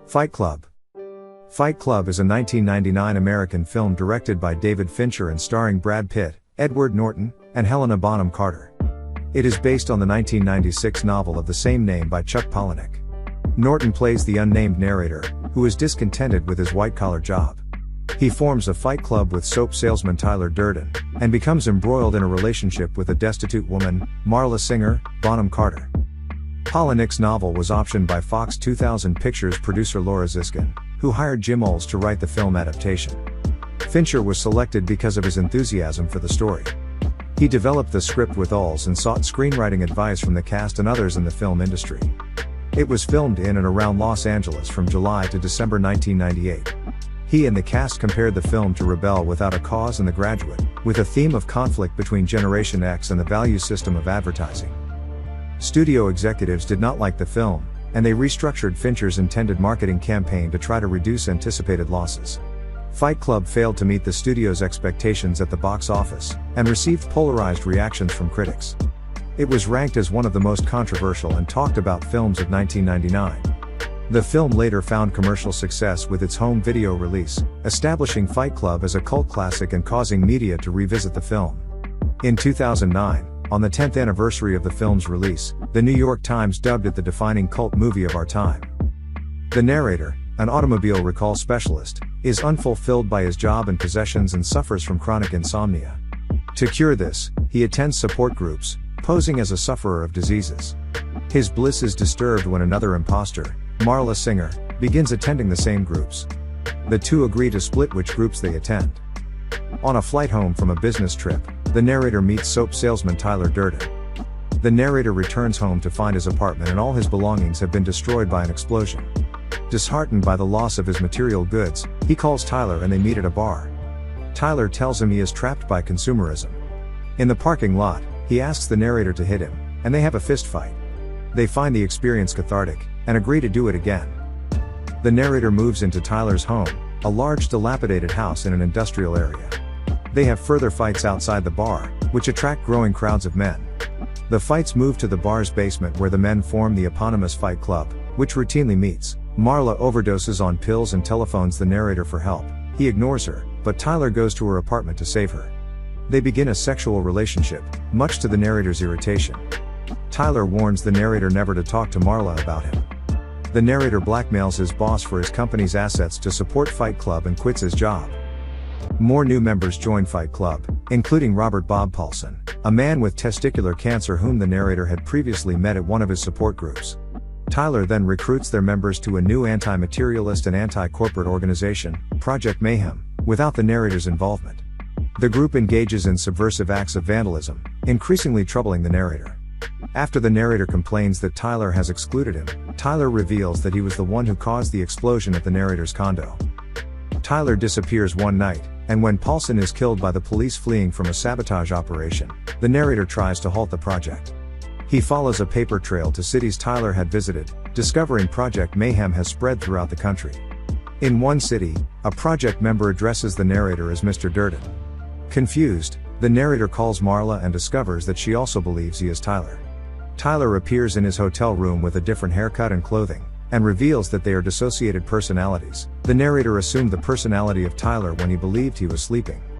Fight Club. Fight Club is a 1999 American film directed by David Fincher and starring Brad Pitt, Edward Norton, and Helena Bonham Carter. It is based on the 1996 novel of the same name by Chuck Palahniuk. Norton plays the unnamed narrator, who is discontented with his white-collar job. He forms a fight club with soap salesman Tyler Durden, and becomes embroiled in a relationship with a destitute woman, Marla Singer, Bonham Carter. Palahniuk's novel was optioned by Fox 2000 Pictures producer Laura Ziskin, who hired Jim Olds to write the film adaptation. Fincher was selected because of his enthusiasm for the story. He developed the script with Olds and sought screenwriting advice from the cast and others in the film industry. It was filmed in and around Los Angeles from July to December 1998. He and the cast compared the film to Rebel Without a Cause and The Graduate, with a theme of conflict between Generation X and the value system of advertising. Studio executives did not like the film, and they restructured Fincher's intended marketing campaign to try to reduce anticipated losses. Fight Club failed to meet the studio's expectations at the box office, and received polarized reactions from critics. It was ranked as one of the most controversial and talked about films of 1999. The film later found commercial success with its home video release, establishing Fight Club as a cult classic and causing media to revisit the film. In 2009, on the 10th anniversary of the film's release, the New York Times dubbed it the defining cult movie of our time. The narrator, an automobile recall specialist, is unfulfilled by his job and possessions and suffers from chronic insomnia. To cure this, he attends support groups, posing as a sufferer of diseases. His bliss is disturbed when another imposter, Marla Singer, begins attending the same groups. The two agree to split which groups they attend. On a flight home from a business trip, the narrator meets soap salesman Tyler Durden. The narrator returns home to find his apartment and all his belongings have been destroyed by an explosion. Disheartened by the loss of his material goods, he calls Tyler and they meet at a bar. Tyler tells him he is trapped by consumerism. In the parking lot, he asks the narrator to hit him, and they have a fist fight. They find the experience cathartic, and agree to do it again. The narrator moves into Tyler's home, a large dilapidated house in an industrial area. They have further fights outside the bar, which attract growing crowds of men. The fights move to the bar's basement where the men form the eponymous Fight Club, which routinely meets. Marla overdoses on pills and telephones the narrator for help. He ignores her, but Tyler goes to her apartment to save her. They begin a sexual relationship, much to the narrator's irritation. Tyler warns the narrator never to talk to Marla about him. The narrator blackmails his boss for his company's assets to support Fight Club and quits his job. More new members join Fight Club, including Robert Bob Paulson, a man with testicular cancer whom the narrator had previously met at one of his support groups. Tyler then recruits their members to a new anti-materialist and anti-corporate organization, Project Mayhem, without the narrator's involvement. The group engages in subversive acts of vandalism, increasingly troubling the narrator. After the narrator complains that Tyler has excluded him, Tyler reveals that he was the one who caused the explosion at the narrator's condo. Tyler disappears one night, and when Paulson is killed by the police fleeing from a sabotage operation, the narrator tries to halt the project. He follows a paper trail to cities Tyler had visited, discovering Project Mayhem has spread throughout the country. In one city, a project member addresses the narrator as Mr. Durden. Confused, the narrator calls Marla and discovers that she also believes he is Tyler. Tyler appears in his hotel room with a different haircut and clothing, and reveals that they are dissociated personalities. The narrator assumed the personality of Tyler when he believed he was sleeping.